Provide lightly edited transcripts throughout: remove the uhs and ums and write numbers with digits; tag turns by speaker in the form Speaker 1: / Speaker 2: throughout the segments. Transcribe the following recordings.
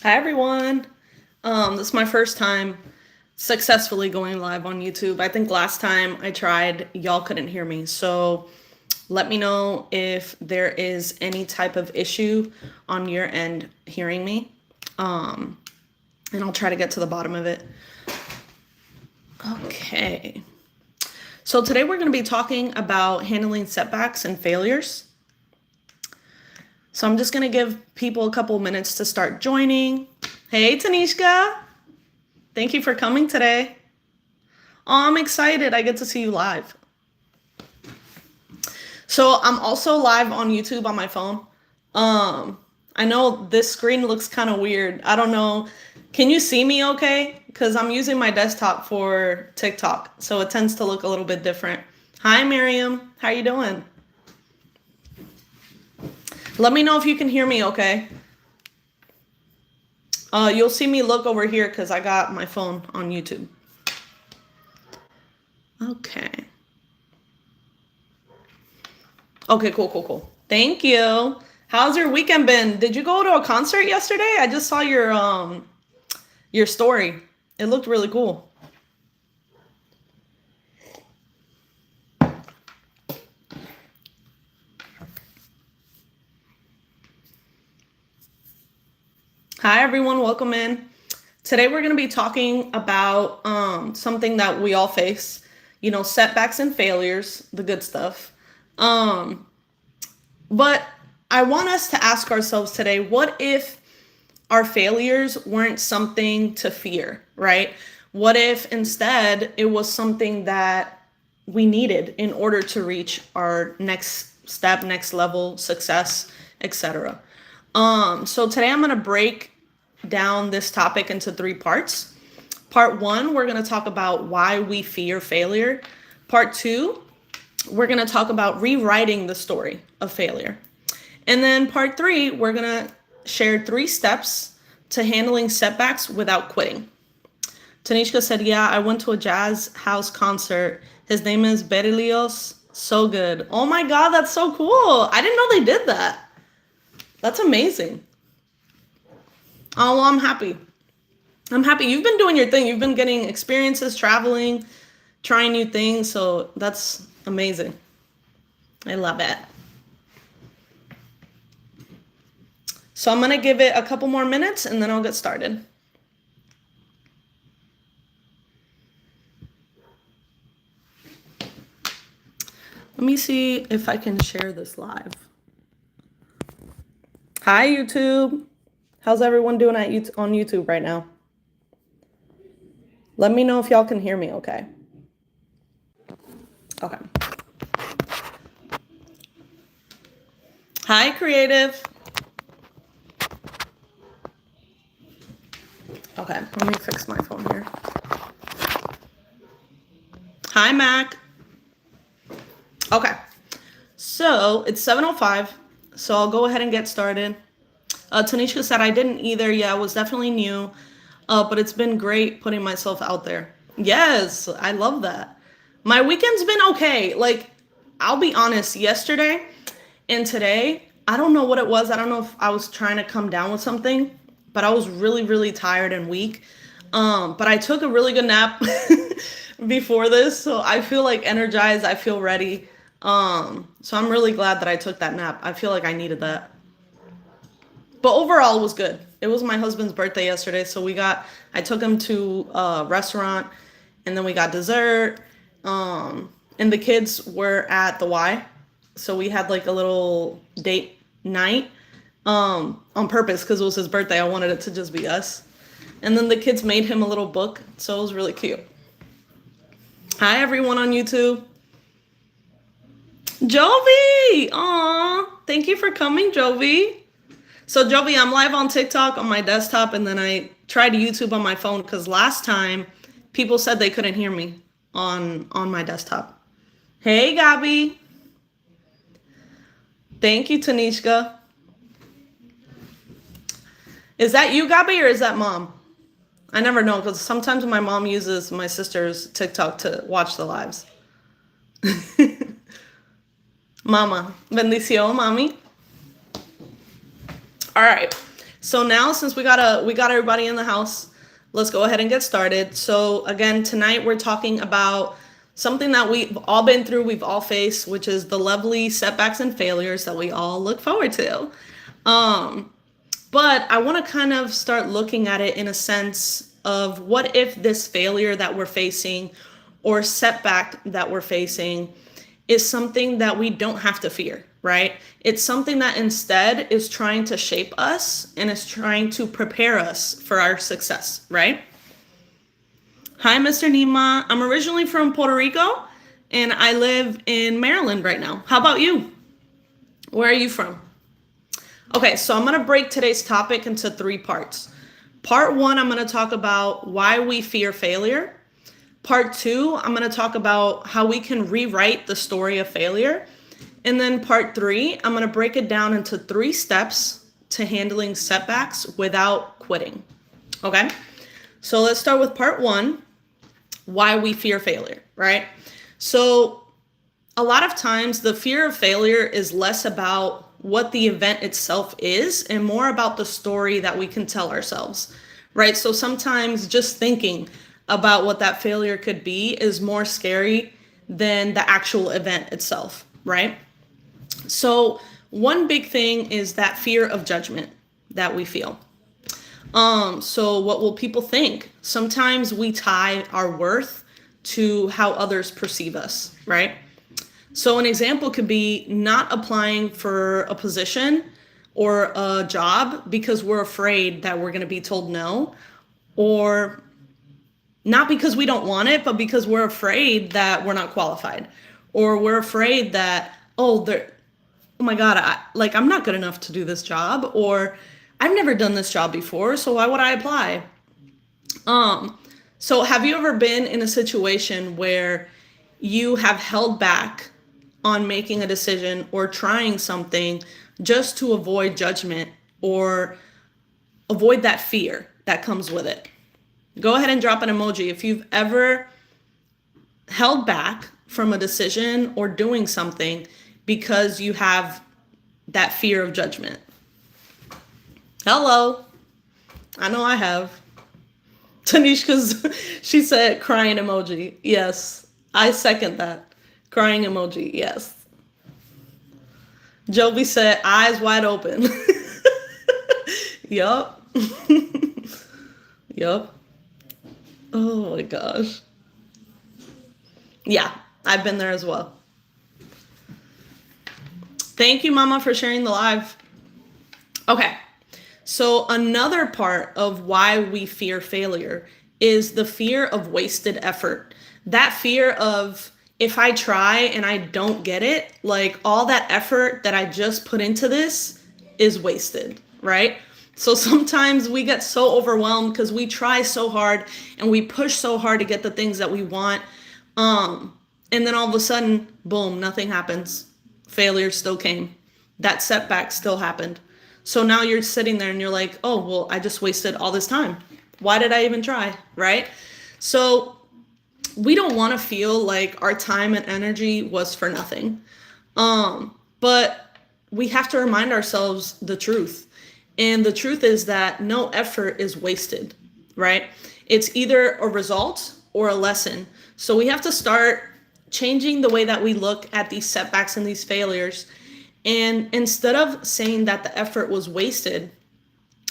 Speaker 1: Hi everyone. This is my first time successfully going live on YouTube. I think last time I tried, y'all couldn't hear me. So let me know if there is any type of issue on your end hearing me. And I'll try to get to the bottom of it. Okay. So today we're going to be talking about handling setbacks and failures. So I'm just going to give people a couple minutes to start joining. Hey, Tanishka. Thank you for coming today. Oh, I'm excited. I get to see you live. So I'm also live on YouTube on my phone. I know this screen looks kind of weird. I don't know. Can you see me okay? Because I'm using my desktop for TikTok, so it tends to look a little bit different. Hi, Miriam. How you doing? Let me know if you can hear me okay. You'll see me look over here because I got my phone on YouTube. Okay. Okay, cool. Thank you. How's your weekend been? Did you go to a concert yesterday? I just saw your story. It looked really cool. Hi everyone, welcome in. Today we're going to be talking about something that we all face, setbacks and failures, the good stuff. But I want us to ask ourselves today, what if our failures weren't something to fear, right? What if instead it was something that we needed in order to reach our next step, next level, success, etc. So today I'm going to break down this topic into 3 parts. Part 1, we're going to talk about why we fear failure. Part 2, we're going to talk about rewriting the story of failure. And then part 3, we're going to share 3 steps to handling setbacks without quitting. Tanishka said, yeah, I went to a jazz house concert. His name is Berlioz. So good. Oh my God, that's so cool. I didn't know they did that. That's amazing. Oh, well, I'm happy. You've been doing your thing. You've been getting experiences, traveling, trying new things. So that's amazing. I love it. So I'm going to give it a couple more minutes and then I'll get started. Let me see if I can share this live. Hi, YouTube. How's everyone doing on YouTube right now? Let me know if y'all can hear me okay. Okay. Hi, Creative. Okay, let me fix my phone here. Hi, Mac. Okay, so it's 7:05, so I'll go ahead and get started. Tanisha said I didn't either. Yeah, it was definitely new, but it's been great putting myself out there. Yes, I love that. My weekend's been okay. Like, I'll be honest, yesterday and today, I don't know what it was. I don't know if I was trying to come down with something, but I was really, really tired and weak. But I took a really good nap before this, so I feel like energized. I feel ready. So I'm really glad that I took that nap. I feel like I needed that. But overall, it was good. It was my husband's birthday yesterday, so I took him to a restaurant, and then we got dessert. And the kids were at the Y, so we had like a little date night on purpose because it was his birthday. I wanted it to just be us. And then the kids made him a little book, so it was really cute. Hi, everyone on YouTube. Jovi! Aw, thank you for coming, Jovi. So, Jovi, I'm live on TikTok on my desktop, and then I tried YouTube on my phone because last time people said they couldn't hear me on my desktop. Hey, Gabi. Thank you, Tanishka. Is that you, Gabi, or is that Mom? I never know because sometimes my mom uses my sister's TikTok to watch the lives. Mama. Bendición, Mami. All right. So now, since we got everybody in the house, let's go ahead and get started. So again, tonight we're talking about something that we've all been through, we've all faced, which is the lovely setbacks and failures that we all look forward to. But I want to kind of start looking at it in a sense of, what if this failure that we're facing or setback that we're facing is something that we don't have to fear, right? It's something that instead is trying to shape us and is trying to prepare us for our success, right? Hi, Mr. Nima. I'm originally from Puerto Rico and I live in Maryland right now. How about you? Where are you from? Okay, so I'm going to break today's topic into 3 parts. Part 1, I'm going to talk about why we fear failure. Part 2, I'm going to talk about how we can rewrite the story of failure. And then part 3, I'm going to break it down into 3 steps to handling setbacks without quitting. Okay, so let's start with part 1, why we fear failure, right? So a lot of times the fear of failure is less about what the event itself is and more about the story that we can tell ourselves, right? So sometimes just thinking about what that failure could be is more scary than the actual event itself, right? So one big thing is that fear of judgment that we feel. So what will people think? Sometimes we tie our worth to how others perceive us, right? So an example could be not applying for a position or a job because we're afraid that we're going to be told no, or not because we don't want it, but because we're afraid that we're not qualified, or we're afraid that, oh my God, I'm not good enough to do this job, or I've never done this job before, so why would I apply? So have you ever been in a situation where you have held back on making a decision or trying something just to avoid judgment or avoid that fear that comes with it? Go ahead and drop an emoji if you've ever held back from a decision or doing something because you have that fear of judgment. Hello. I know I have. Tanishka's, she said crying emoji. Yes, I second that. Crying emoji, yes. Joby said eyes wide open. Yup. Yup. Oh my gosh. Yeah, I've been there as well. Thank you, Mama, for sharing the live. Okay, so another part of why we fear failure is the fear of wasted effort. That fear of, if I try and I don't get it, like all that effort that I just put into this is wasted, right? So sometimes we get so overwhelmed because we try so hard and we push so hard to get the things that we want. And then all of a sudden, boom, nothing happens. Failure still came. That setback still happened. So now you're sitting there and you're like, oh, well, I just wasted all this time. Why did I even try, right? So we don't want to feel like our time and energy was for nothing. But we have to remind ourselves the truth. And the truth is that no effort is wasted, right? It's either a result or a lesson. So we have to start changing the way that we look at these setbacks and these failures. And instead of saying that the effort was wasted,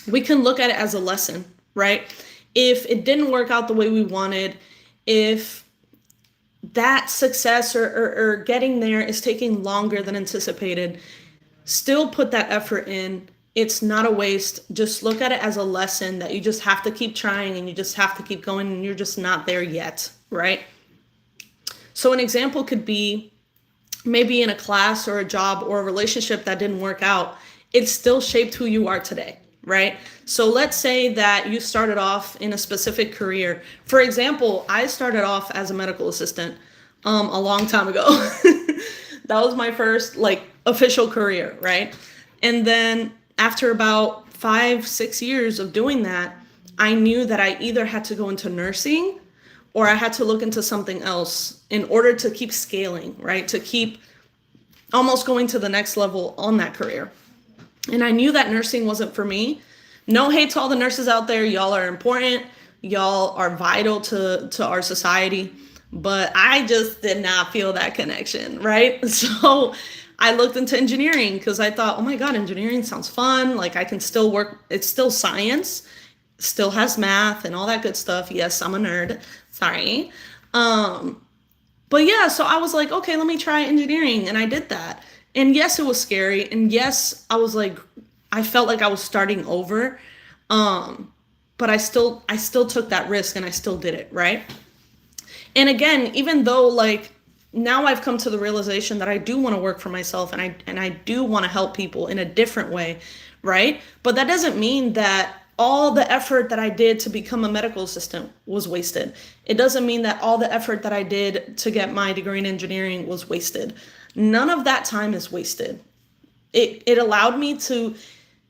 Speaker 1: we can look at it as a lesson, right? If it didn't work out the way we wanted, if that success or getting there is taking longer than anticipated, still put that effort in. It's not a waste. Just look at it as a lesson that you just have to keep trying and you just have to keep going and you're just not there yet, right? So an example could be maybe in a class or a job or a relationship that didn't work out. It still shaped who you are today, right? So let's say that you started off in a specific career. For example, I started off as a medical assistant a long time ago. That was my first official career, right? And then after about 5-6 years of doing that, I knew that I either had to go into nursing or I had to look into something else in order to keep scaling, right? To keep almost going to the next level on that career. And I knew that nursing wasn't for me No hate to all the nurses out there. Y'all are important. Y'all are vital to our society. But I just did not feel that connection, right? So I looked into engineering because I thought, oh my God, engineering sounds fun. Like I can still work. It's still science, still has math and all that good stuff. Yes, I'm a nerd. Sorry. But yeah, so I was like, okay, let me try engineering. And I did that. And yes, it was scary. And yes, I was like, I felt like I was starting over. But I still took that risk and I still did it, right? And again, even though like now I've come to the realization that I do want to work for myself and I do want to help people in a different way, right? But that doesn't mean that all the effort that I did to become a medical assistant was wasted. It doesn't mean that all the effort that I did to get my degree in engineering was wasted. None of that time is wasted. It allowed me to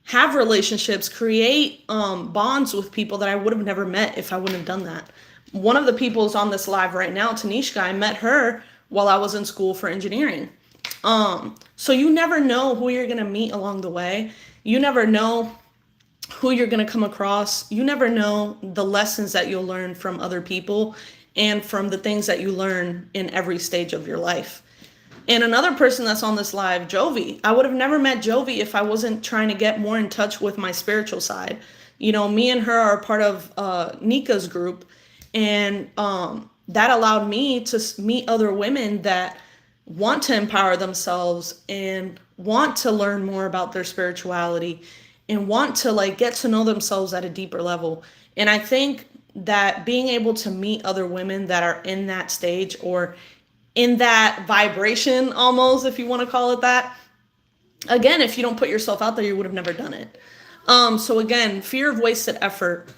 Speaker 1: have relationships, create bonds with people that I would have never met if I wouldn't have done that. One of the people is on this live right now, Tanishka. I met her while I was in school for engineering. So you never know who you're gonna meet along the way. You never know who you're gonna come across. You never know the lessons that you'll learn from other people and from the things that you learn in every stage of your life. And another person that's on this live, Jovi. I would have never met Jovi if I wasn't trying to get more in touch with my spiritual side. You know, me and her are part of Nika's group. And that allowed me to meet other women that want to empower themselves and want to learn more about their spirituality and want to like get to know themselves at a deeper level. And I think that being able to meet other women that are in that stage or in that vibration almost, if you want to call it that, again, if you don't put yourself out there, you would have never done it. So again, fear of wasted effort.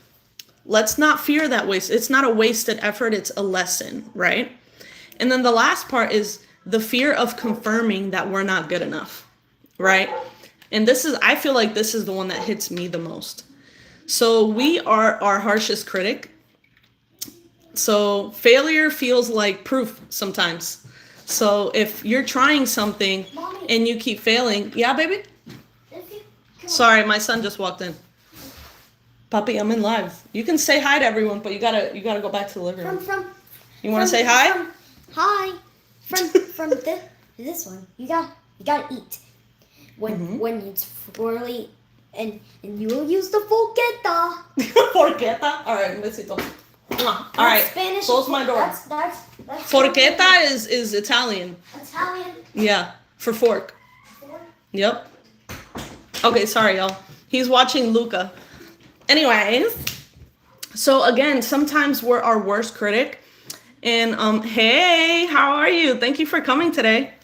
Speaker 1: Let's not fear that waste. It's not a wasted effort. It's a lesson, right? And then the last part is the fear of confirming that we're not good enough, right? And I feel like this is the one that hits me the most. So we are our harshest critic. So failure feels like proof sometimes. So if you're trying something and you keep failing, yeah, baby? Sorry, my son just walked in. Puppy, I'm in live. You can say hi to everyone, but you gotta go back to the living room. You want to say hi?
Speaker 2: Hi. From this one, you gotta eat. When it's swirly, and you will use the forqueta.
Speaker 1: Forqueta. All right, besito. All right.
Speaker 2: Spanish.
Speaker 1: Close my door.
Speaker 2: That's
Speaker 1: Forqueta is Italian.
Speaker 2: Italian.
Speaker 1: Yeah, for fork. Yep. Okay, sorry, y'all. He's watching Luca. Anyways, so again, sometimes we're our worst critic. And hey, how are you? Thank you for coming today.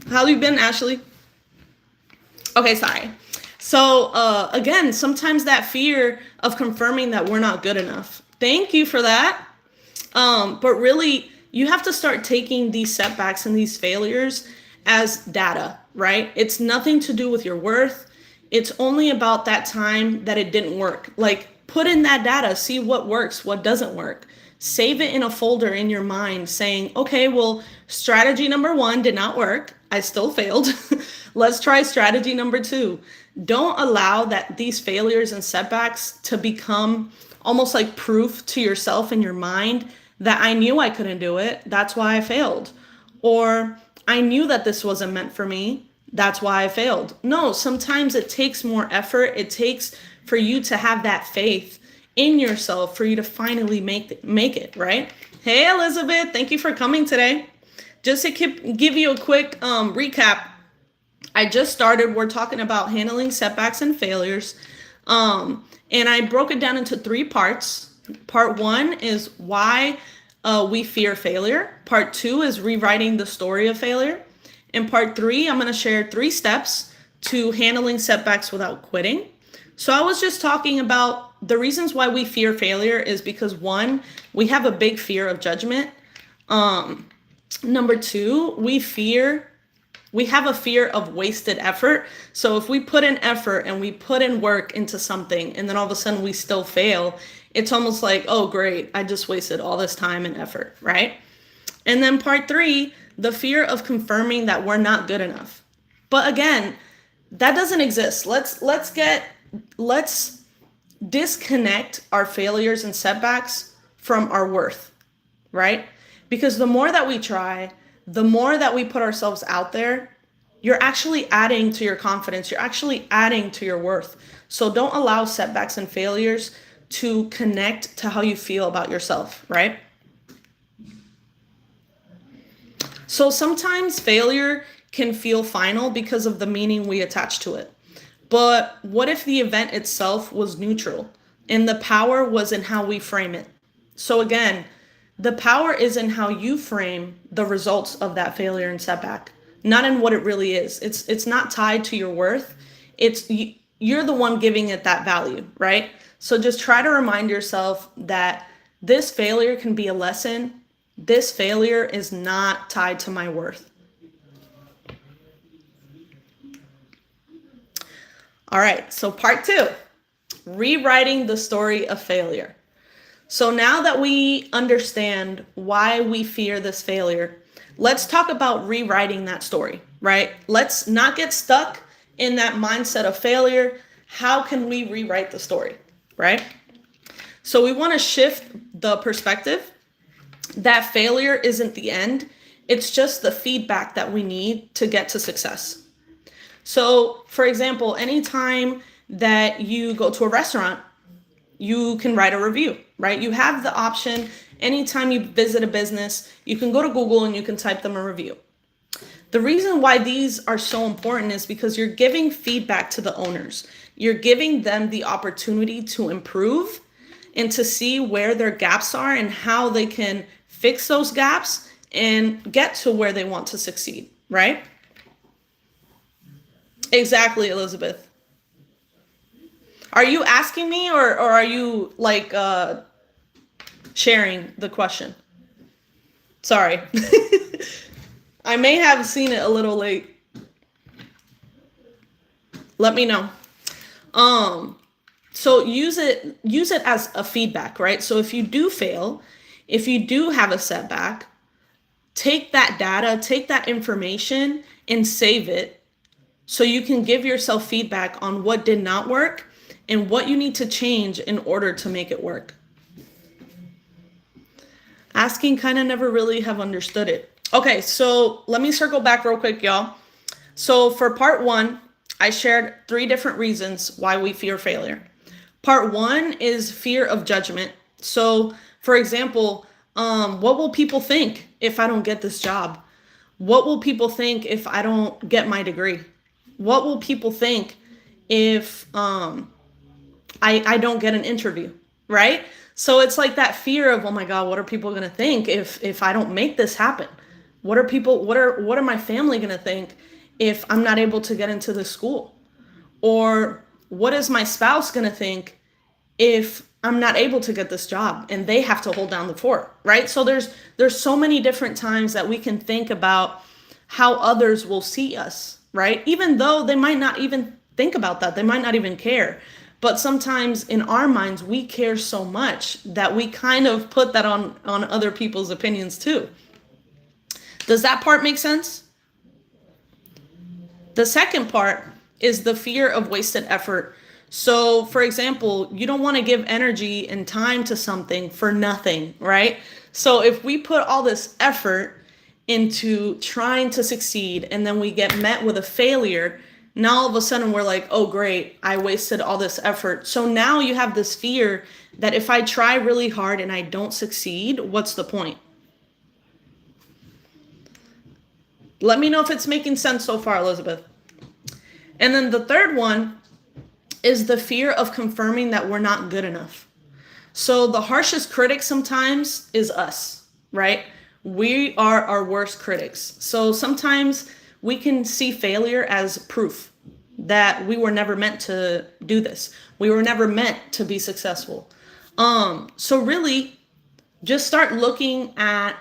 Speaker 1: How have you been, Ashley? Okay, sorry. So again, sometimes that fear of confirming that we're not good enough. Thank you for that. But really, you have to start taking these setbacks and these failures as data, right? It's nothing to do with your worth. It's only about that time that it didn't work. Like, put in that data, see what works, what doesn't work. Save it in a folder in your mind saying, okay, well, strategy number 1 did not work. I still failed. Let's try strategy number 2. Don't allow that these failures and setbacks to become almost like proof to yourself in your mind that I knew I couldn't do it. That's why I failed. Or I knew that this wasn't meant for me. That's why I failed. No, sometimes it takes more effort. It takes for you to have that faith in yourself for you to finally make it, right? Hey, Elizabeth, thank you for coming today. Just to give you a quick recap, I just started. We're talking about handling setbacks and failures. And I broke it down into 3 parts. Part 1 is why we fear failure. Part 2 is rewriting the story of failure. In part 3, I'm going to share 3 steps to handling setbacks without quitting. So I was just talking about the reasons why we fear failure is because 1, we have a big fear of judgment. Number 2, we have a fear of wasted effort. So if we put in effort and we put in work into something and then all of a sudden we still fail, it's almost like, oh, great, I just wasted all this time and effort, right? And then part 3, the fear of confirming that we're not good enough. But again, that doesn't exist. Let's get let's disconnect our failures and setbacks from our worth, right? Because the more that we try, the more that we put ourselves out there, you're actually adding to your confidence. You're actually adding to your worth. So don't allow setbacks and failures to connect to how you feel about yourself, right? So sometimes failure can feel final because of the meaning we attach to it. But what if the event itself was neutral and the power was in how we frame it? So again, the power is in how you frame the results of that failure and setback, not in what it really is. It's not tied to your worth. You're the one giving it that value, right? So just try to remind yourself that this failure can be a lesson. This failure is not tied to my worth. All right, so part 2, rewriting the story of failure. So now that we understand why we fear this failure, let's talk about rewriting that story, right? Let's not get stuck in that mindset of failure. How can we rewrite the story, right? So we want to shift the perspective that failure isn't the end. It's just the feedback that we need to get to success. So, for example, anytime that you go to a restaurant, you can write a review, right? You have the option. Anytime you visit a business, you can go to Google and you can type them a review. The reason why these are so important is because you're giving feedback to the owners. You're giving them the opportunity to improve and to see where their gaps are and how they can fix those gaps and get to where they want to succeed, right? Exactly, Elizabeth. Are you asking me or are you like sharing the question? Sorry. I may have seen it a little late. Let me know. So use it as a feedback, right? So if you do fail, if you do have a setback, take that data, take that information and save it so you can give yourself feedback on what did not work and what you need to change in order to make it work. Asking kind of never really have understood it. Okay, so let me circle back real quick, y'all. So for part 1, I shared 3 different reasons why we fear failure. Part 1 is fear of judgment. So for example, what will people think if I don't get this job? What will people think if I don't get my degree? What will people think if I don't get an interview, right? So it's like that fear of, oh my God, what are people going to think if I don't make this happen? What are my family going to think if I'm not able to get into the school? Or what is my spouse going to think if I'm not able to get this job and they have to hold down the fort, right? So there's so many different times that we can think about how others will see us, right? Even though they might not even think about that. They might not even care. But sometimes in our minds, we care so much that we kind of put that on other people's opinions too. Does that part make sense? The second part is the fear of wasted effort. So for example, you don't want to give energy and time to something for nothing, right? So if we put all this effort into trying to succeed and then we get met with a failure, now all of a sudden we're like, oh great, I wasted all this effort. So now you have this fear that if I try really hard and I don't succeed, what's the point? Let me know if it's making sense so far, Elizabeth. And then the third one is the fear of confirming that we're not good enough. So the harshest critic sometimes is us, right? We are our worst critics. So sometimes we can see failure as proof that we were never meant to do this. We were never meant to be successful. So really just start looking at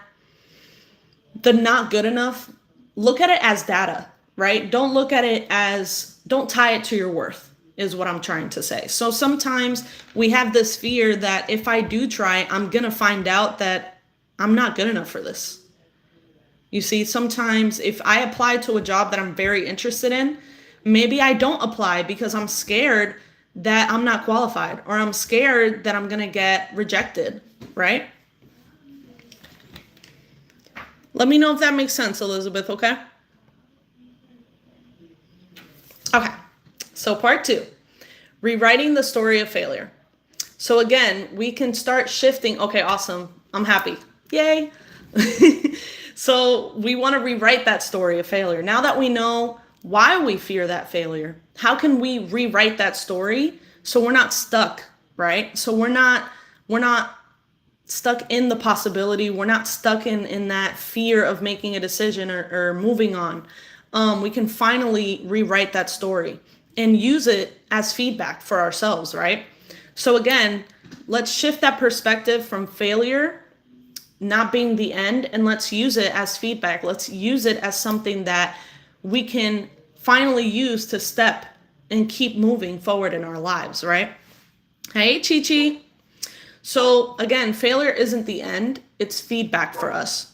Speaker 1: the not good enough. Look at it as data, right? Don't look at it as, don't tie it to your worth, is what I'm trying to say. So sometimes we have this fear that if I do try, I'm going to find out that I'm not good enough for this. You see, sometimes if I apply to a job that I'm very interested in, maybe I don't apply because I'm scared that I'm not qualified, or I'm scared that I'm going to get rejected, right? Let me know if that makes sense, Elizabeth, okay? Okay, so part 2, rewriting the story of failure. So again, we can start shifting. Okay, awesome. I'm happy. Yay. So we want to rewrite that story of failure. Now that we know why we fear that failure, how can we rewrite that story so we're not stuck, right? So we're not stuck in the possibility. We're not stuck in that fear of making a decision or moving on. We can finally rewrite that story and use it as feedback for ourselves, right? So again, let's shift that perspective from failure not being the end, and let's use it as feedback. Let's use it as something that we can finally use to step and keep moving forward in our lives, right? Hey, Chi Chi. So again, failure isn't the end, it's feedback for us.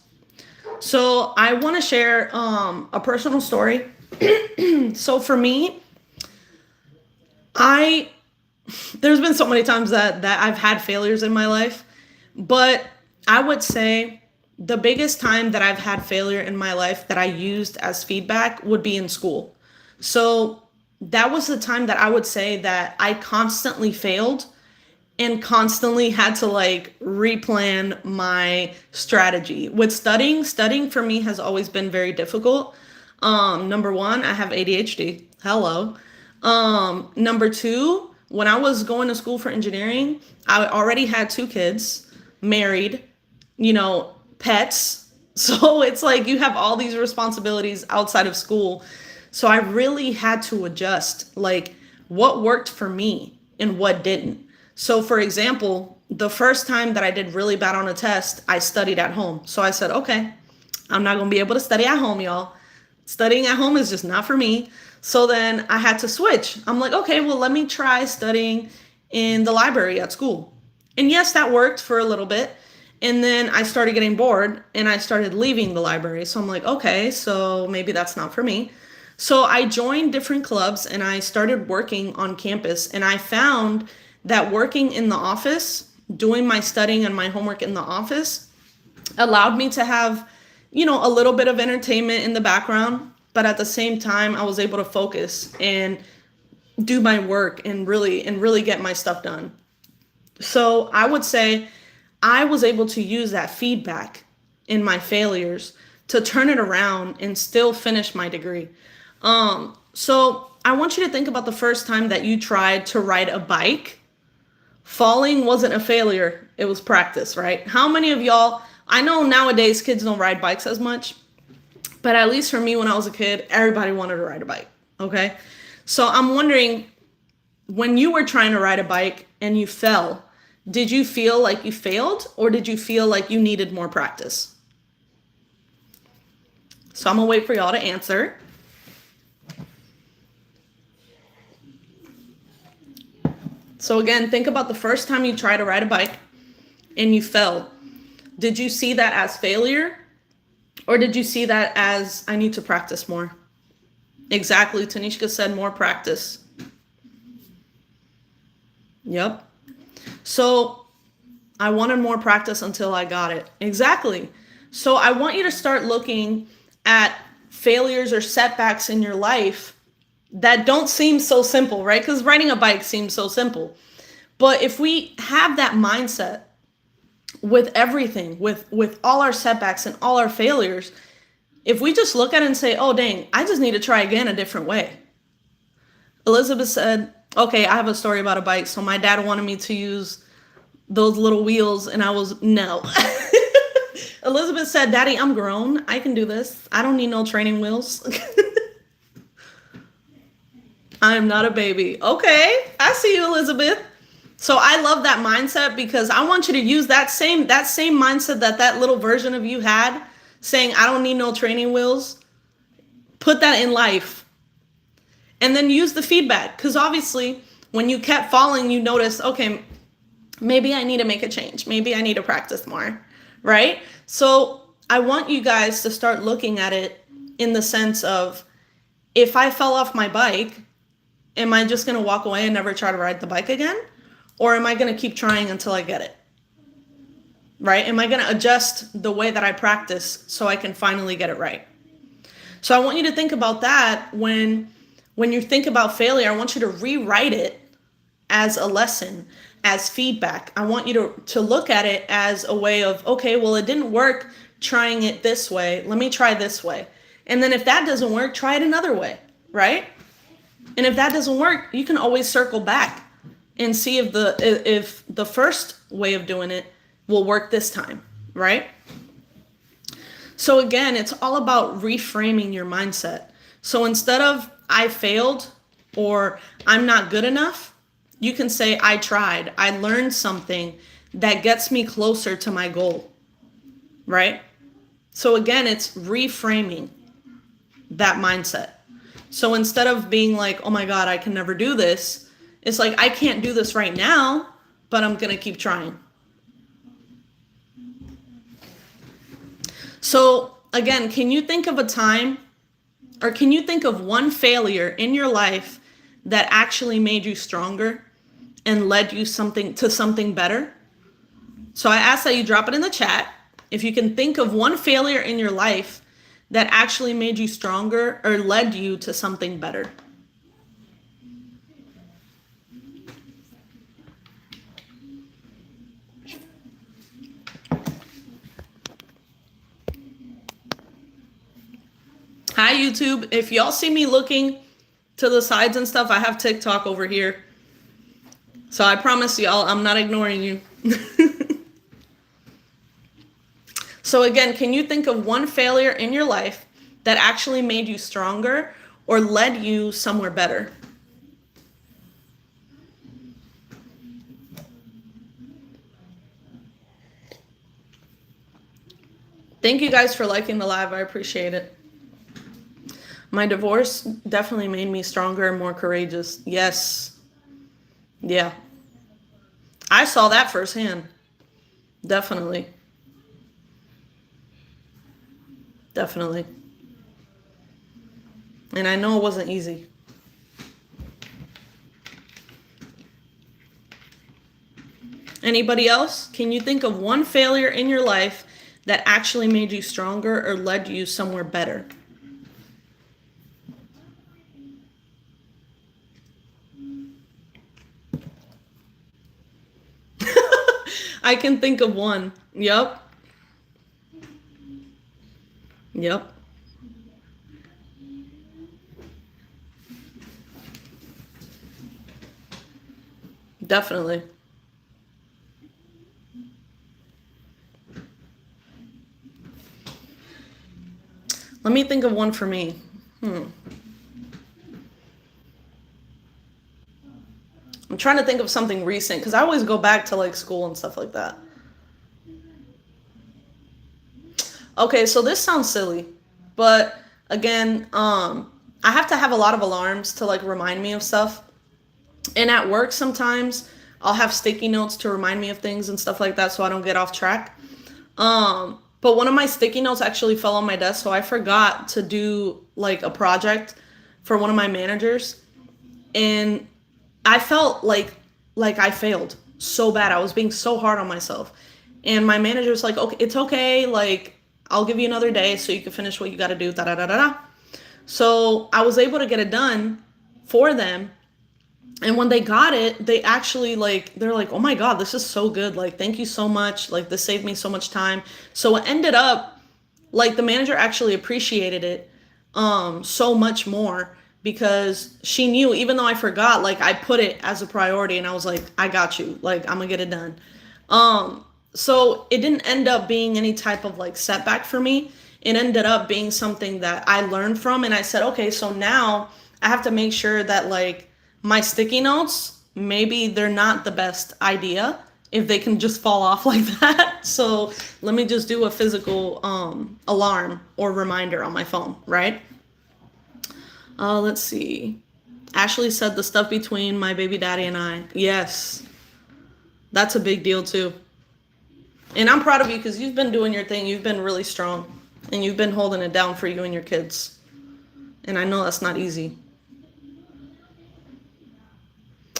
Speaker 1: So I want to share a personal story. So for me, there's been so many times that I've had failures in my life, but I would say the biggest time that I've had failure in my life that I used as feedback would be in school. So that was the time that I would say that I constantly failed and constantly had to like replan my strategy. With studying for me has always been very difficult. Number one, I have ADHD. Hello. Number two, when I was going to school for engineering, I already had 2 kids, married, pets. So it's like you have all these responsibilities outside of school. So I really had to adjust like what worked for me and what didn't. So for example, the first time that I did really bad on a test, I studied at home. So I said, okay, I'm not going to be able to study at home, y'all. Studying at home is just not for me. So then I had to switch. I'm like, okay, well, let me try studying in the library at school. And yes, that worked for a little bit. And then I started getting bored and I started leaving the library. So I'm like, okay, so maybe that's not for me. So I joined different clubs and I started working on campus. And I found that working in the office, doing my studying and my homework in the office, allowed me to have, a little bit of entertainment in the background. But at the same time, I was able to focus and do my work and really get my stuff done. So I would say I was able to use that feedback in my failures to turn it around and still finish my degree. So I want you to think about the first time that you tried to ride a bike. Falling wasn't a failure, it was practice, right? How many of y'all, I know nowadays kids don't ride bikes as much, but at least for me when I was a kid, everybody wanted to ride a bike, okay? So I'm wondering, when you were trying to ride a bike and you fell, did you feel like you failed or did you feel like you needed more practice? So I'm gonna wait for y'all to answer. So again, think about the first time you tried to ride a bike and you fell. Did you see that as failure or did you see that as I need to practice more? Exactly, Tanishka said more practice. Yep. So I wanted more practice until I got it. Exactly. So I want you to start looking at failures or setbacks in your life that don't seem so simple, right? Because riding a bike seems so simple. But if we have that mindset with everything, with all our setbacks and all our failures, if we just look at it and say, oh, dang, I just need to try again a different way. Elizabeth said, okay, I have a story about a bike. So my dad wanted me to use those little wheels and I was, no. Elizabeth said, Daddy, I'm grown. I can do this. I don't need no training wheels. I am not a baby. Okay, I see you, Elizabeth. So I love that mindset because I want you to use that same mindset that little version of you had, saying, I don't need no training wheels. Put that in life. And then use the feedback. Because obviously, when you kept falling, you noticed, okay, maybe I need to make a change. Maybe I need to practice more, right? So I want you guys to start looking at it in the sense of, if I fell off my bike, am I just going to walk away and never try to ride the bike again? Or am I going to keep trying until I get it? Right? Am I going to adjust the way that I practice so I can finally get it right? So I want you to think about that when you think about failure. I want you to rewrite it as a lesson, as feedback. I want you to look at it as a way of, okay, well, it didn't work trying it this way. Let me try this way. And then if that doesn't work, try it another way, right? And if that doesn't work, you can always circle back and see if the first way of doing it will work this time, right? So again, it's all about reframing your mindset. So instead of I failed or I'm not good enough, you can say I tried. I learned something that gets me closer to my goal, right? So again, it's reframing that mindset. So instead of being like, oh my God, I can never do this, it's like, I can't do this right now, but I'm going to keep trying. So again, can you think of a time, or can you think of one failure in your life that actually made you stronger and led you to something better? So I ask that you drop it in the chat. If you can think of one failure in your life that actually made you stronger or led you to something better. Hi, YouTube. If y'all see me looking to the sides and stuff, I have TikTok over here. So I promise y'all, I'm not ignoring you. So again, can you think of one failure in your life that actually made you stronger or led you somewhere better? Thank you guys for liking the live. I appreciate it. My divorce definitely made me stronger and more courageous. Yes. Yeah. I saw that firsthand. Definitely. Definitely. And I know it wasn't easy. Anybody else? Can you think of one failure in your life that actually made you stronger or led you somewhere better? I can think of one. Yep. Yep. Definitely. Let me think of one for me. I'm trying to think of something recent because I always go back to like school and stuff like that. Okay, so this sounds silly, but again, I have to have a lot of alarms to like remind me of stuff. And at work sometimes I'll have sticky notes to remind me of things and stuff like that so I don't get off track. But one of my sticky notes actually fell on my desk, so I forgot to do like a project for one of my managers. And I felt like I failed so bad. I was being so hard on myself. And my manager was like, okay, it's okay. Like, I'll give you another day so you can finish what you got to do. Da, da, da, da, da. So I was able to get it done for them. And when they got it, they actually they're like, oh my God, this is so good. Like, thank you so much. Like, this saved me so much time. So it ended up like the manager actually appreciated it so much more because she knew, even though I forgot, like I put it as a priority and I was like, I got you. Like, I'm gonna get it done. So it didn't end up being any type of like setback for me. It ended up being something that I learned from. And I said, okay, so now I have to make sure that like my sticky notes, maybe they're not the best idea if they can just fall off like that. So let me just do a physical alarm or reminder on my phone, right? Let's see. Ashley said the stuff between my baby daddy and I. Yes, that's a big deal too. And I'm proud of you because you've been doing your thing. You've been really strong and you've been holding it down for you and your kids. And I know that's not easy.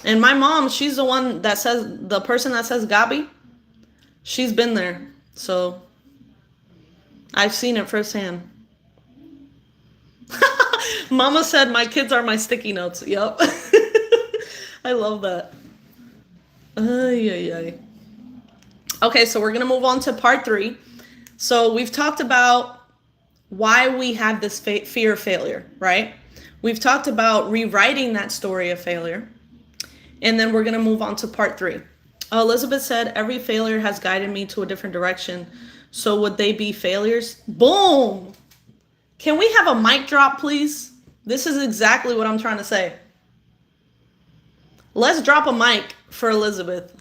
Speaker 1: And my mom, she's the one that says, the person that says Gabi, she's been there. So I've seen it firsthand. Mama said my kids are my sticky notes. Yep. I love that. Ay, ay, ay. Okay, so we're going to move on to part 3. So we've talked about why we have this fear of failure, right? We've talked about rewriting that story of failure. And then we're going to move on to part 3. Elizabeth said, every failure has guided me to a different direction. So would they be failures? Boom! Can we have a mic drop, please? This is exactly what I'm trying to say. Let's drop a mic for Elizabeth.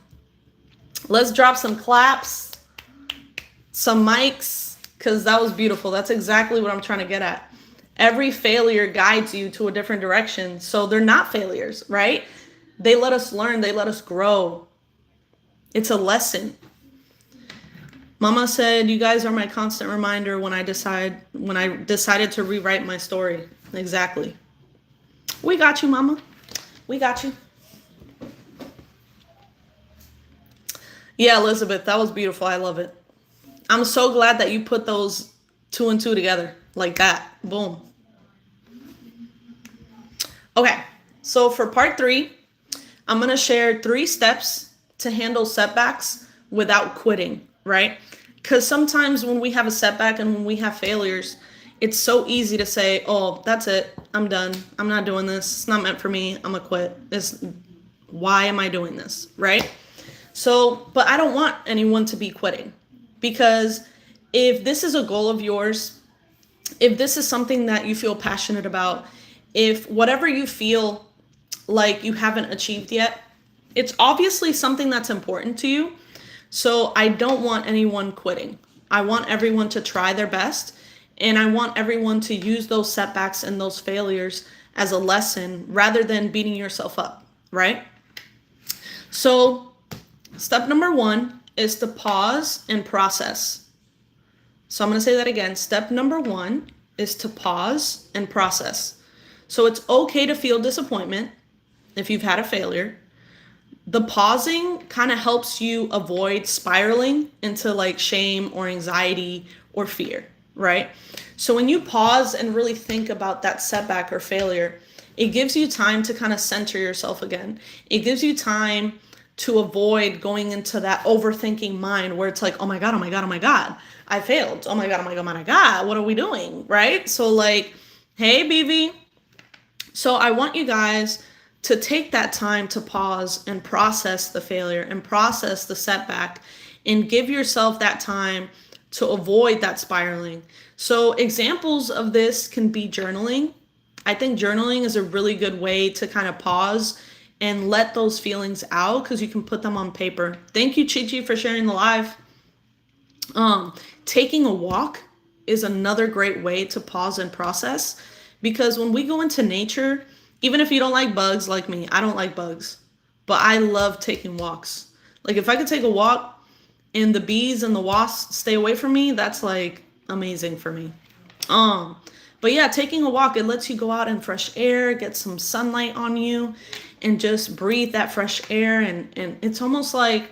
Speaker 1: Let's drop some claps, some mics, because that was beautiful. That's exactly what I'm trying to get at. Every failure guides you to a different direction. So they're not failures, right? They let us learn. They let us grow. It's a lesson. Mama said, you guys are my constant reminder when I decided to rewrite my story. Exactly. We got you, Mama. We got you. Yeah, Elizabeth, that was beautiful. I love it. I'm so glad that you put those 2 and 2 together like that. Boom. Okay, so for part 3, I'm going to share 3 steps to handle setbacks without quitting, right? Because sometimes when we have a setback and when we have failures, it's so easy to say, oh, that's it. I'm done. I'm not doing this. It's not meant for me. I'm going to quit. Why am I doing this, right? So, but I don't want anyone to be quitting, because if this is a goal of yours, if this is something that you feel passionate about, if whatever you feel like you haven't achieved yet, it's obviously something that's important to you. So I don't want anyone quitting. I want everyone to try their best, and I want everyone to use those setbacks and those failures as a lesson rather than beating yourself up, right? So step number 1 is to pause and process. So I'm going to say that again. Step number 1 is to pause and process. So it's okay to feel disappointment if you've had a failure. The pausing kind of helps you avoid spiraling into like shame or anxiety or fear, right? So when you pause and really think about that setback or failure, it gives you time to kind of center yourself again. It gives you time to avoid going into that overthinking mind where it's like, oh my God, oh my God, oh my God, I failed. Oh my God, oh my God, oh my God, what are we doing, right? So like, hey, BB. So I want you guys to take that time to pause and process the failure and process the setback and give yourself that time to avoid that spiraling. So examples of this can be journaling. I think journaling is a really good way to kind of pause and let those feelings out, because you can put them on paper. Thank you, Chi Chi, for sharing the live. Taking a walk is another great way to pause and process, because when we go into nature, even if you don't like bugs like me, I don't like bugs, but I love taking walks. Like if I could take a walk and the bees and the wasps stay away from me, that's like amazing for me. But yeah, taking a walk, it lets you go out in fresh air, get some sunlight on you, and just breathe that fresh air. And it's almost like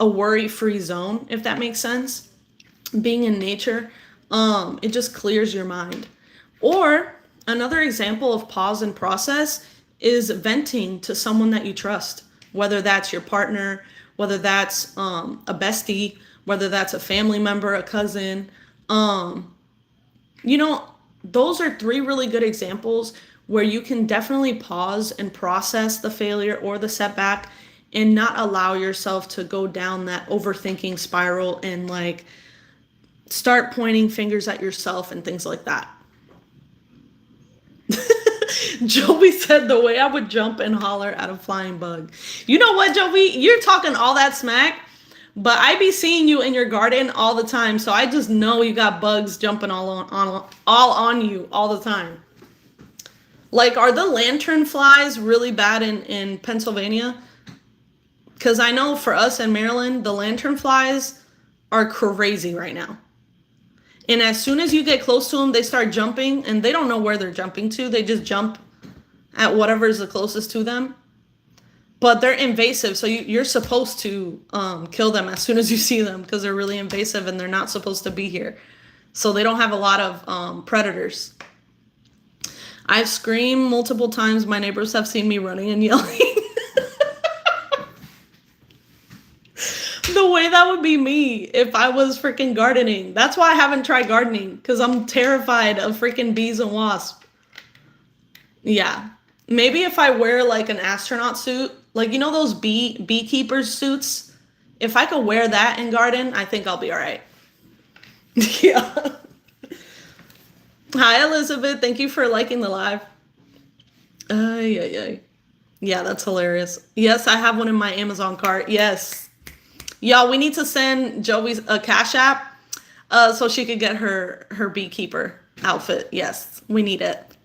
Speaker 1: a worry-free zone, if that makes sense. Being in nature, it just clears your mind. Or another example of pause and process is venting to someone that you trust, whether that's your partner, whether that's a bestie, whether that's a family member, a cousin. Those are 3 really good examples where you can definitely pause and process the failure or the setback and not allow yourself to go down that overthinking spiral and like start pointing fingers at yourself and things like that. Joey said the way I would jump and holler at a flying bug. You know what, Joey? You're talking all that smack, but I be seeing you in your garden all the time, so I just know you got bugs jumping all on you all the time. Like, are the lantern flies really bad in Pennsylvania? Because I know for us in Maryland, the lantern flies are crazy right now. And as soon as you get close to them, they start jumping, and they don't know where they're jumping to. They just jump at whatever is the closest to them. But they're invasive, so you're supposed to kill them as soon as you see them because they're really invasive and they're not supposed to be here. So they don't have a lot of predators. I've screamed multiple times. My neighbors have seen me running and yelling. The way that would be me if I was freaking gardening. That's why I haven't tried gardening, because I'm terrified of freaking bees and wasps. Yeah. Maybe if I wear like an astronaut suit, like, you know, those beekeepers suits, if I could wear that and garden, I think I'll be all right. Yeah. Hi, Elizabeth. Thank you for liking the live. Yeah, that's hilarious. Yes, I have one in my Amazon cart. Yes. Y'all, we need to send Joey a Cash App so she could get her beekeeper outfit. Yes, we need it.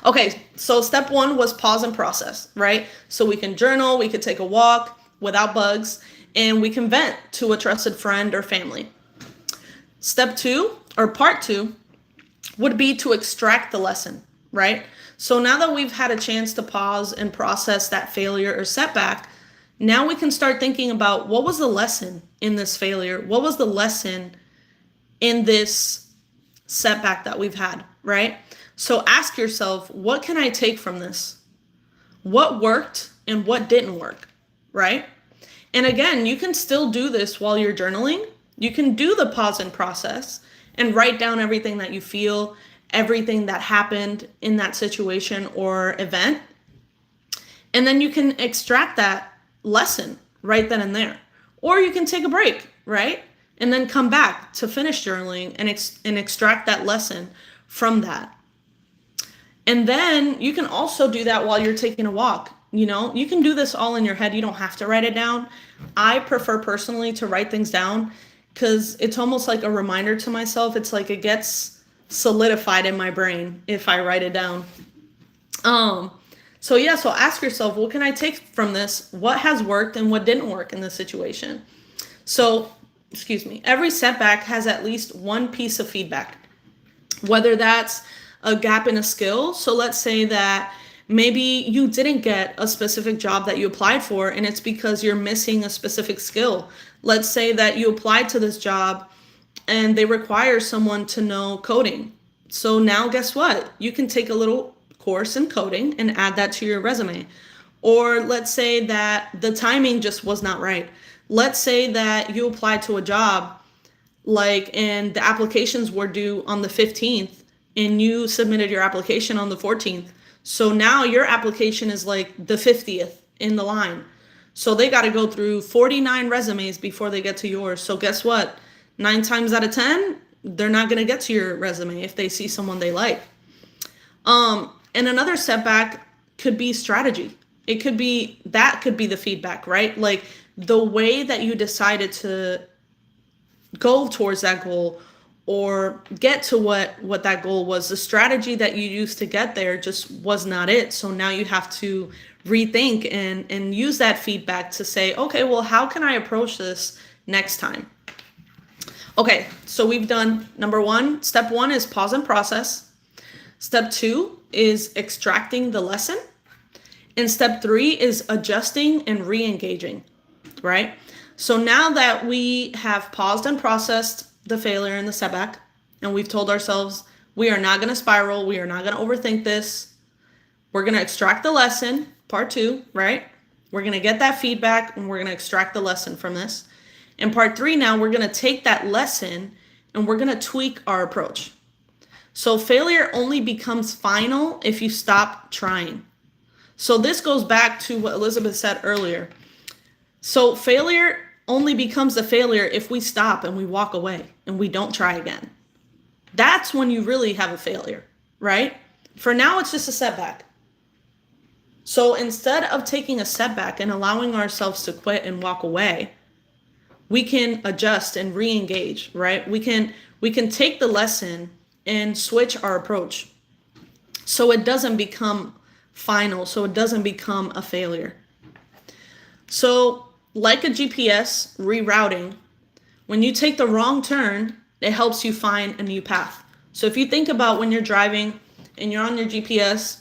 Speaker 1: Okay, so step 1 was pause and process, right? So we can journal, we could take a walk without bugs, and we can vent to a trusted friend or family. Step 2, or part 2, would be to extract the lesson, right? So now that we've had a chance to pause and process that failure or setback, now we can start thinking about, what was the lesson in this failure? What was the lesson in this setback that we've had, right? So ask yourself, what can I take from this? What worked and what didn't work, right? And again, you can still do this while you're journaling. You can do the pause and process and write down everything that you feel, everything that happened in that situation or event. And then you can extract that lesson right then and there. Or you can take a break, right? And then come back to finish journaling and extract that lesson from that. And then you can also do that while you're taking a walk. You know, you can do this all in your head. You don't have to write it down. I prefer personally to write things down because it's almost like a reminder to myself. It's like it gets solidified in my brain if I write it down. So ask yourself, what can I take from this? What has worked and what didn't work in this situation? So, every setback has at least one piece of feedback, whether that's a gap in a skill. So let's say that maybe you didn't get a specific job that you applied for, and it's because you're missing a specific skill. Let's say that you applied to this job and they require someone to know coding. So now guess what? You can take a little course in coding and add that to your resume. Or let's say that the timing just was not right. Let's say that you applied to a job and the applications were due on the 15th and you submitted your application on the 14th. So now your application is like the 50th in the line. So they got to go through 49 resumes before they get to yours. So guess what? 9 times out of 10, they're not going to get to your resume if they see someone they like. And another setback could be strategy. It could be the feedback, right? Like the way that you decided to go towards that goal or get to what that goal was, the strategy that you used to get there just was not it. So now you have to rethink and use that feedback to say, okay, well, how can I approach this next time? Okay, so we've done number 1. Step 1 is pause and process. Step 2 is extracting the lesson. And step 3 is adjusting and re-engaging, right? So now that we have paused and processed the failure and the setback, and we've told ourselves, we are not going to spiral, we are not going to overthink this, we're going to extract the lesson, part 2, right? We're going to get that feedback and we're going to extract the lesson from this. In part 3 now, we're going to take that lesson and we're going to tweak our approach. So failure only becomes final if you stop trying. So this goes back to what Elizabeth said earlier. So failure only becomes a failure if we stop and we walk away and we don't try again. That's when you really have a failure, right? For now, it's just a setback. So instead of taking a setback and allowing ourselves to quit and walk away, we can adjust and re-engage, right? We can take the lesson and switch our approach so it doesn't become final, so it doesn't become a failure. So like a GPS rerouting, when you take the wrong turn, it helps you find a new path. So if you think about when you're driving and you're on your GPS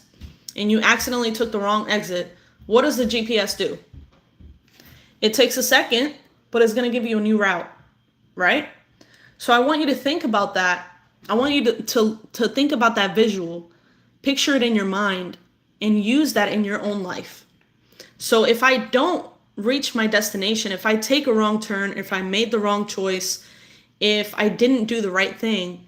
Speaker 1: and you accidentally took the wrong exit, what does the GPS do? It takes a second, but it's going to give you a new route, right? So I want you to think about that. I want you to think about that visual, picture it in your mind, and use that in your own life. So if I don't reach my destination, if I take a wrong turn, if I made the wrong choice, if I didn't do the right thing,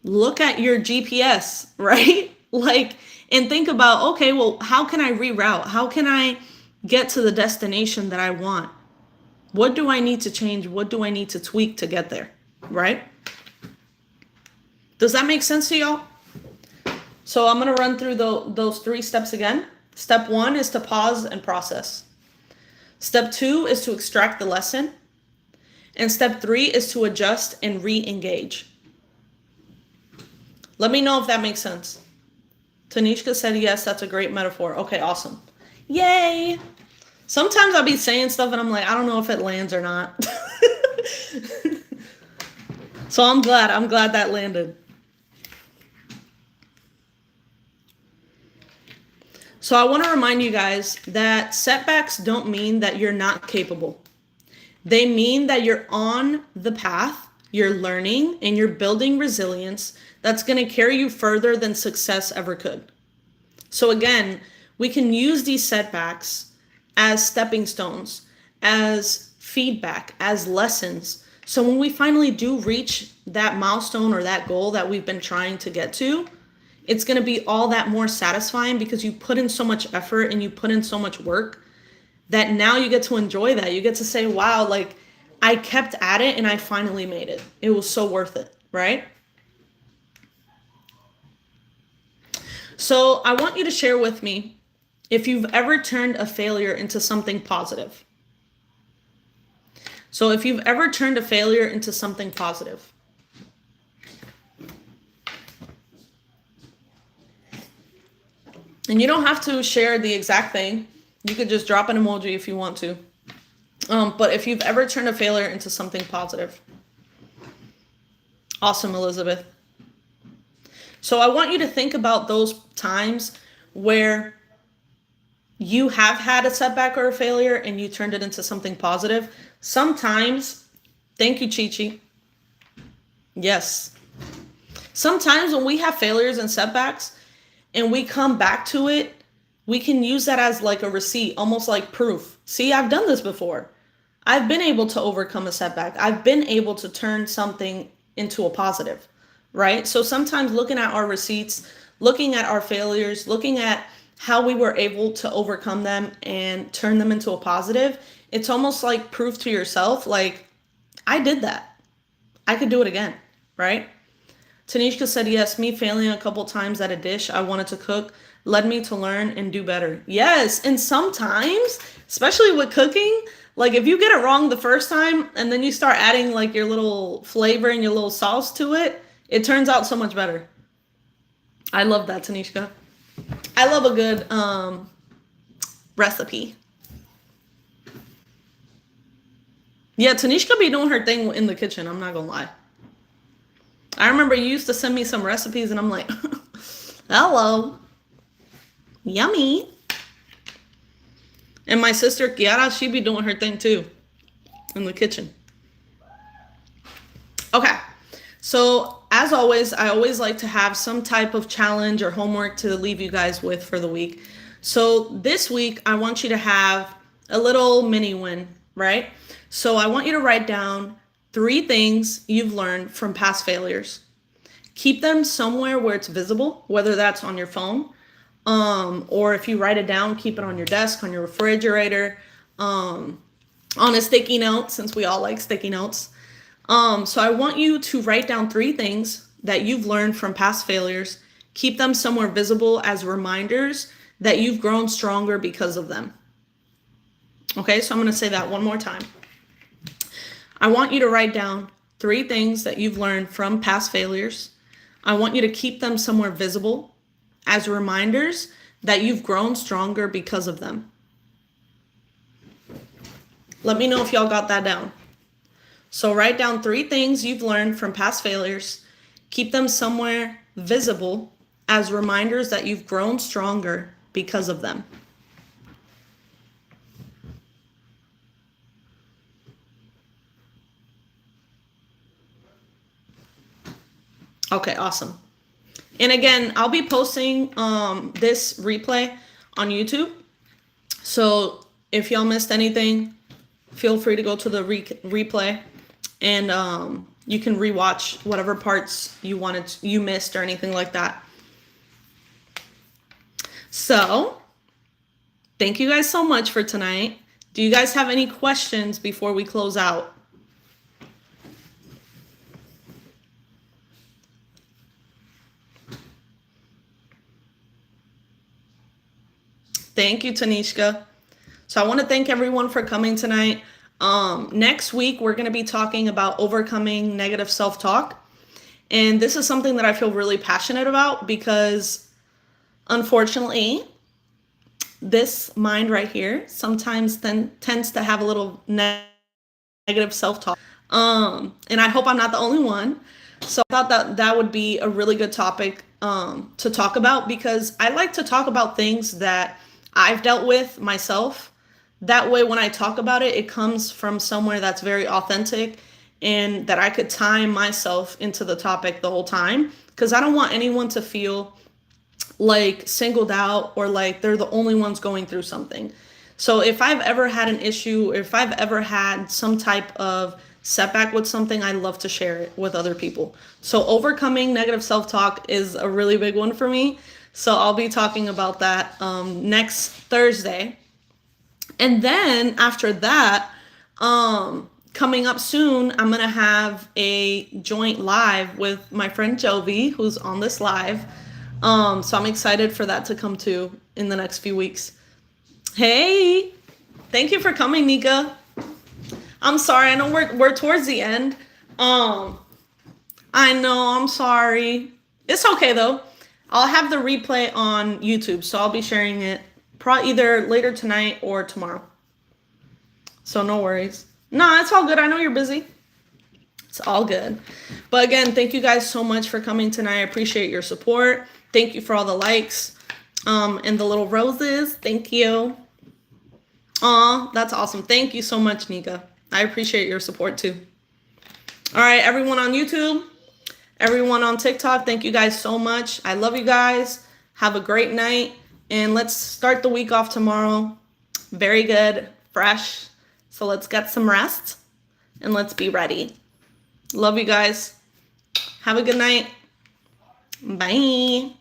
Speaker 1: look at your GPS, right? Like, and think about, okay, well, how can I reroute? How can I get to the destination that I want? What do I need to change? What do I need to tweak to get there, right? Does that make sense to y'all? So I'm going to run through those 3 steps again. Step 1 is to pause and process. Step 2 is to extract the lesson. And step 3 is to adjust and re-engage. Let me know if that makes sense. Tanishka said, yes, that's a great metaphor. Okay, awesome. Yay! Sometimes I'll be saying stuff and I'm like, I don't know if it lands or not. So I'm glad that landed. So I want to remind you guys that setbacks don't mean that you're not capable. They mean that you're on the path, you're learning, and you're building resilience that's going to carry you further than success ever could. So again, we can use these setbacks as stepping stones, as feedback, as lessons. So when we finally do reach that milestone or that goal that we've been trying to get to, it's going to be all that more satisfying because you put in so much effort and you put in so much work that now you get to enjoy that. You get to say, wow, like I kept at it and I finally made it. It was so worth it, right? So I want you to share with me if you've ever turned a failure into something positive. So if you've ever turned a failure into something positive. And you don't have to share the exact thing. You could just drop an emoji if you want to. But if you've ever turned a failure into something positive. Awesome, Elizabeth. So I want you to think about those times where you have had a setback or a failure and you turned it into something positive. Sometimes, thank you, Chi-Chi. Yes. Sometimes when we have failures and setbacks and we come back to it, we can use that as like a receipt, almost like proof. See, I've done this before. I've been able to overcome a setback. I've been able to turn something into a positive, right? So sometimes looking at our receipts, looking at our failures, looking at how we were able to overcome them and turn them into a positive, it's almost like proof to yourself, like, I did that. I could do it again, right? Tanishka said, yes, me failing a couple times at a dish I wanted to cook led me to learn and do better. Yes, and sometimes, especially with cooking, like if you get it wrong the first time and then you start adding like your little flavor and your little sauce to it, it turns out so much better. I love that, Tanishka. I love a good recipe. Yeah, Tanishka be doing her thing in the kitchen, I'm not gonna lie. I remember you used to send me some recipes and I'm like, hello, yummy. And my sister Kiara, she be doing her thing too in the kitchen. Okay, so as always, I always like to have some type of challenge or homework to leave you guys with for the week. So this week, I want you to have a little mini win, right? So I want you to write down 3 things you've learned from past failures. Keep them somewhere where it's visible, whether that's on your phone, or if you write it down, keep it on your desk, on your refrigerator, on a sticky note, since we all like sticky notes. So I want you to write down 3 things that you've learned from past failures. Keep them somewhere visible as reminders that you've grown stronger because of them. Okay, so I'm going to say that one more time. I want you to write down 3 things that you've learned from past failures. I want you to keep them somewhere visible as reminders that you've grown stronger because of them. Let me know if y'all got that down. So write down 3 things you've learned from past failures. Keep them somewhere visible as reminders that you've grown stronger because of them. Okay, awesome. And again, I'll be posting this replay on YouTube. So if y'all missed anything, feel free to go to the replay, and you can rewatch whatever parts you missed or anything like that. So thank you guys so much for tonight. Do you guys have any questions before we close out? Thank you, Tanishka. So I want to thank everyone for coming tonight. Next week, we're going to be talking about overcoming negative self-talk. And this is something that I feel really passionate about because, unfortunately, this mind right here sometimes tends to have a little negative self-talk. And I hope I'm not the only one. So I thought that would be a really good topic to talk about, because I like to talk about things that I've dealt with myself. That way, when I talk about it, it comes from somewhere that's very authentic and that I could time myself into the topic the whole time, because I don't want anyone to feel like singled out or like they're the only ones going through something. So if I've ever had an issue, or if I've ever had some type of setback with something, I love to share it with other people. So overcoming negative self-talk is a really big one for me. So I'll be talking about that next Thursday. And then after that, coming up soon, I'm going to have a joint live with my friend Jovi, who's on this live. So I'm excited for that to come too in the next few weeks. Hey, thank you for coming, Nika. I'm sorry. I know we're towards the end. I know. I'm sorry. It's okay though. I'll have the replay on YouTube, so I'll be sharing it probably either later tonight or tomorrow. So no worries. No, it's all good. I know you're busy. It's all good. But again, thank you guys so much for coming tonight. I appreciate your support. Thank you for all the likes and the little roses. Thank you. Aw, that's awesome. Thank you so much, Nika. I appreciate your support too. All right, everyone on YouTube, everyone on TikTok, thank you guys so much. I love you guys. Have a great night. And let's start the week off tomorrow. Very good, fresh. So let's get some rest and let's be ready. Love you guys. Have a good night. Bye.